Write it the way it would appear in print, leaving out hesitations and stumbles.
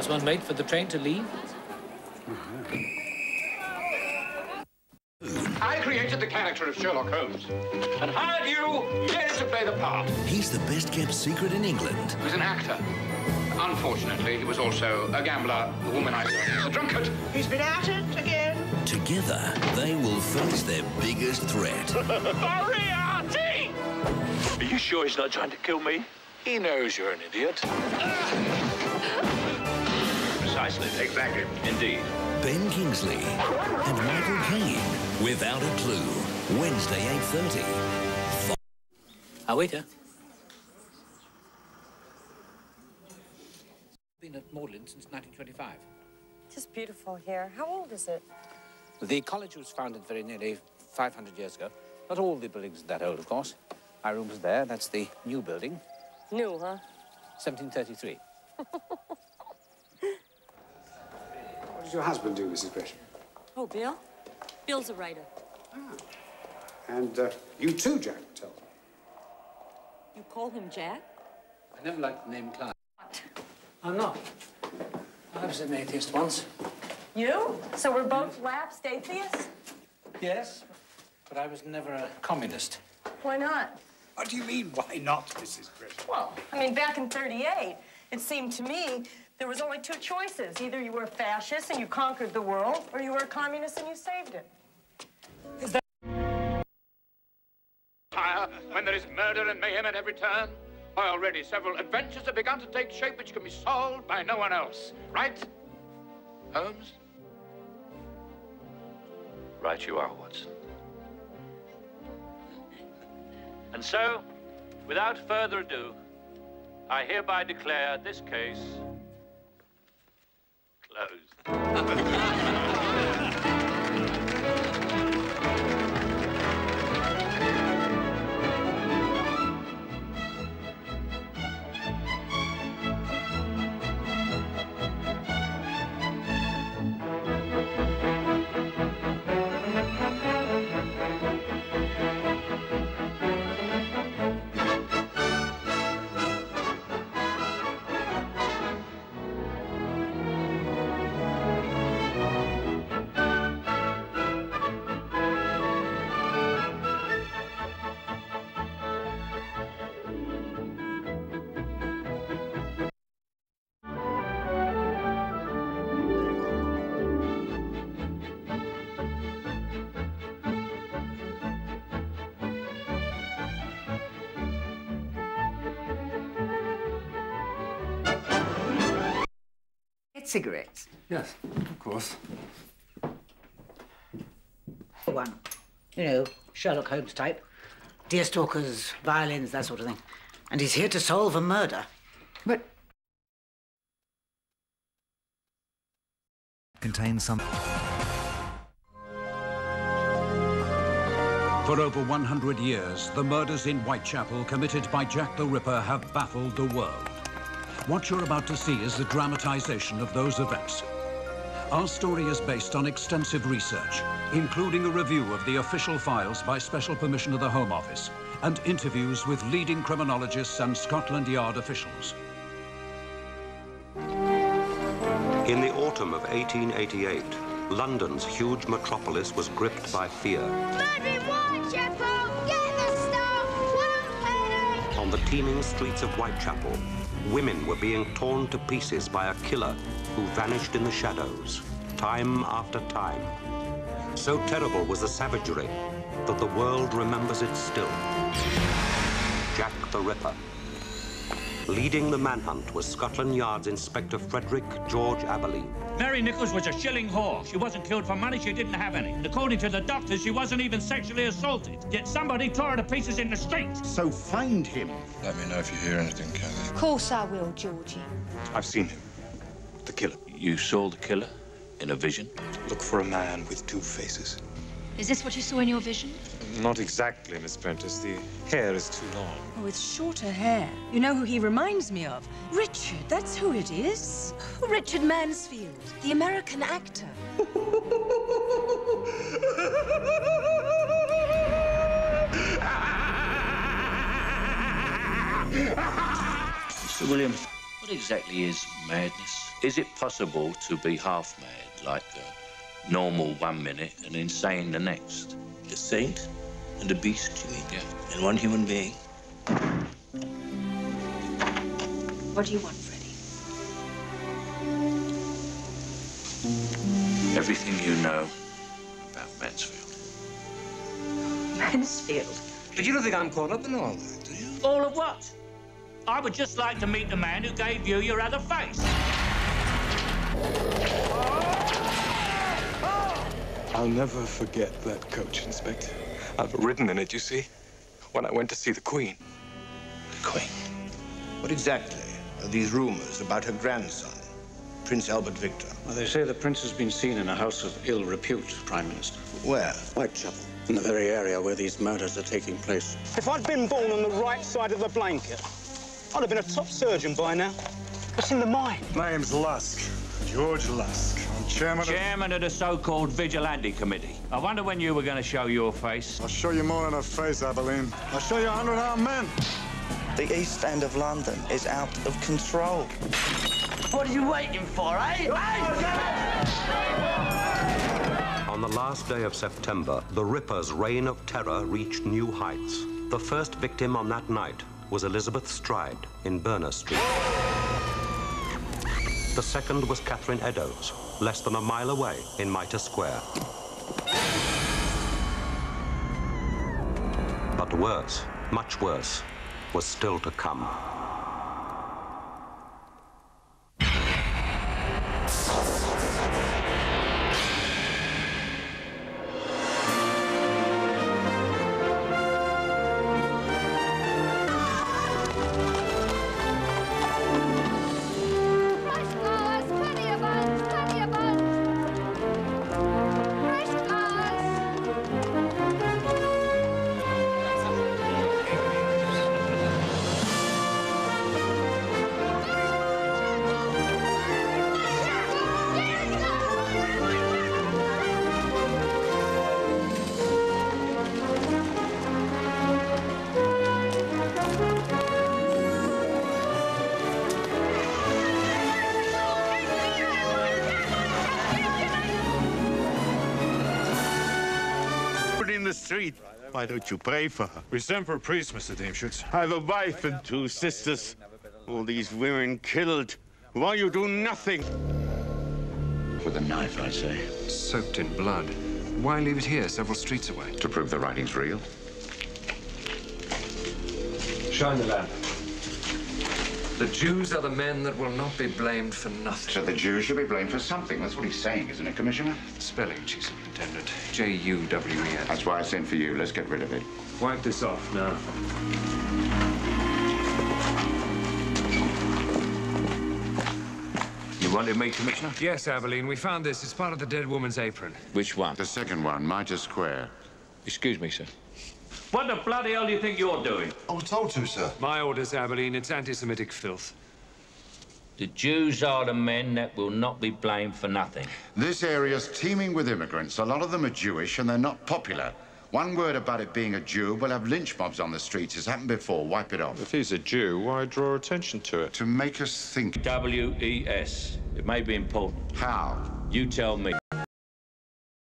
As one wait for the train to leave. I created the character of Sherlock Holmes and hired you merely to play the part. He's the best-kept secret in England. He was an actor. Unfortunately, he was also a gambler, a womanizer, a drunkard. He's been at it again. Together, they will face their biggest threat. Moriarty! Are you sure he's not trying to kill me? He knows you're an idiot. Precisely. Exactly. Indeed. Ben Kingsley and Michael Caine, Without a Clue, Wednesday, 8:30. Waiter. Been at Magdalen since 1925. Just beautiful here. How old is it? The college was founded very nearly 500 years ago. Not all the buildings are that old, of course. My room is there. That's the new building. New, huh? 1733. What does your husband do, Mrs. Gresham? Oh, Bill? Bill's a writer. Ah. And you too, Jack, tell me. You call him Jack? I never liked the name Clark. What? I'm not. I was an atheist once. You? So we're both lapsed atheists? Yes, but I was never a communist. Why not? What do you mean, why not, Mrs. Gresham? Well, I mean, back in '38, it seemed to me there was only two choices. Either you were a fascist and you conquered the world, or you were a communist and you saved it. Is that... When there is murder and mayhem at every turn, why, already several adventures have begun to take shape which can be solved by no one else. Right, Holmes? Right you are, Watson. And so, without further ado, I hereby declare this case closed. Cigarettes? Yes, of course. One. You know, Sherlock Holmes type. Deerstalkers, violins, that sort of thing. And he's here to solve a murder. But... Contains some... For over 100 years, the murders in Whitechapel committed by Jack the Ripper have baffled the world. What you're about to see is the dramatization of those events. Our story is based on extensive research, including a review of the official files by special permission of the Home Office and interviews with leading criminologists and Scotland Yard officials. In the autumn of 1888, London's huge metropolis was gripped by fear. Blood in Whitechapel! Get the stuff! 1 penny! On the teeming streets of Whitechapel, women were being torn to pieces by a killer who vanished in the shadows, time after time. So terrible was the savagery that the world remembers it still. Jack the Ripper. Leading the manhunt was Scotland Yard's Inspector Frederick George Aberley. Mary Nichols was a shilling whore. She wasn't killed for money, she didn't have any. And according to the doctors, she wasn't even sexually assaulted. Yet somebody tore her to pieces in the street. So find him. Let me know if you hear anything, Kathy. Of course I will, Georgie. I've seen him. The killer. You saw the killer in a vision? Look for a man with two faces. Is this what you saw in your vision? Not exactly, Miss Prentice. The hair is too long. Oh, it's shorter hair. You know who he reminds me of? Richard, that's who it is. Richard Mansfield, the American actor. Mr. Williams, What exactly is madness? Is it possible to be half mad, like normal 1 minute and insane the next? A saint and a beast, you mean? Yeah. And one human being. What do you want, Freddie? Everything you know about Mansfield. Mansfield? But you don't think I'm caught up in all that, do you? All of what? I would just like to meet the man who gave you your other face. I'll never forget that coach, Inspector. I've ridden in it, you see, when I went to see the Queen. The Queen? What exactly are these rumors about her grandson, Prince Albert Victor? Well, they say the prince has been seen in a house of ill repute, Prime Minister. Where? Whitechapel, in the very area where these murders are taking place. If I'd been born on the right side of the blanket, I'd have been a top surgeon by now. What's in the mind? My name's Lusk. George Lusk. I'm chairman of the so-called Vigilante Committee. I wonder when you were going to show your face. I'll show you more than a face, Abilene. I'll show you 100 armed men. The East End of London is out of control. What are you waiting for, eh? On the last day of September, the Ripper's reign of terror reached new heights. The first victim on that night was Elizabeth Stride in Berners Street. The second was Catherine Eddowes, less than a mile away in Mitre Square. But worse, much worse, was still to come. Street. Why don't you pray for her? We sent for a priest, Mr. Deemschutz. I have a wife and 2 sisters. All these women killed. Why you do nothing? With a knife, I say. Soaked in blood. Why leave it here, several streets away? To prove the writing's real. Shine the lamp. The Jews are the men that will not be blamed for nothing. So the Jews should be blamed for something. That's what he's saying, isn't it, Commissioner? Spelling, Chief Superintendent. J-U-W-E-S. That's why I sent for you. Let's get rid of it. Wipe this off now. You wanted me, Commissioner? Yes, Abilene. We found this. It's part of the dead woman's apron. Which one? The second one, Mitre Square. Excuse me, sir. What the bloody hell do you think you're doing? I was told to, sir. My orders, Abilene. It's anti-Semitic filth. The Jews are the men that will not be blamed for nothing. This area's teeming with immigrants. A lot of them are Jewish and they're not popular. One word about it being a Jew, we'll have lynch mobs on the streets. It's happened before. Wipe it off. If he's a Jew, why draw attention to it? To make us think. W-E-S. It may be important. How? You tell me.